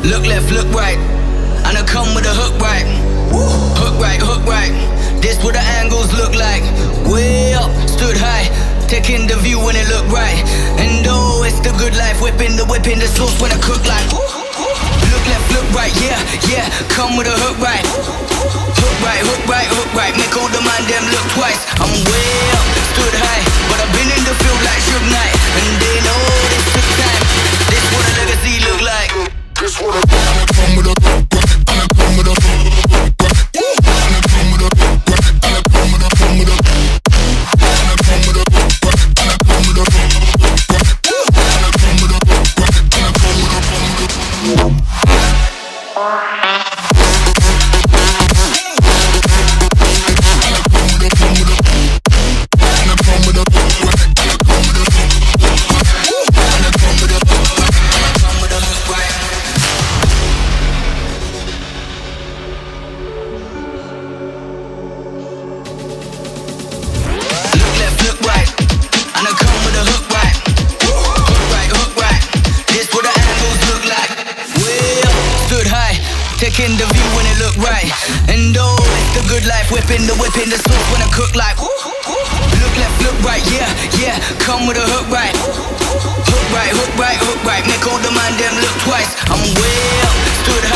Look left, look right, and I come with a hook right. Hook right, hook right. This what the angles look like. Way up, stood high, taking the view when it look right. And oh, it's the good life, whipping the sauce when I cook like. Look left, look right, yeah, yeah. Come with a hook right. Hook right, hook right, hook right. Make all the man them look twice. I'm way up, stood high, but I've been in the field like Suge Knight. And they know this took time. This what a legacy look like. This what a come with a hook right, and I come with a hook right. And I come with a hook right, and I come with a come with a and I come with a hook right, and I come with a hook right. And I come with a hook right, and I come with a come with a taking the view when it look right. And oh, it's the good life, whipping the sauce when I cook like. Look left, look right, yeah, yeah. Come with a hook right. Hook right, hook right, hook right. Make all the man them look twice. I'm way up, stood high.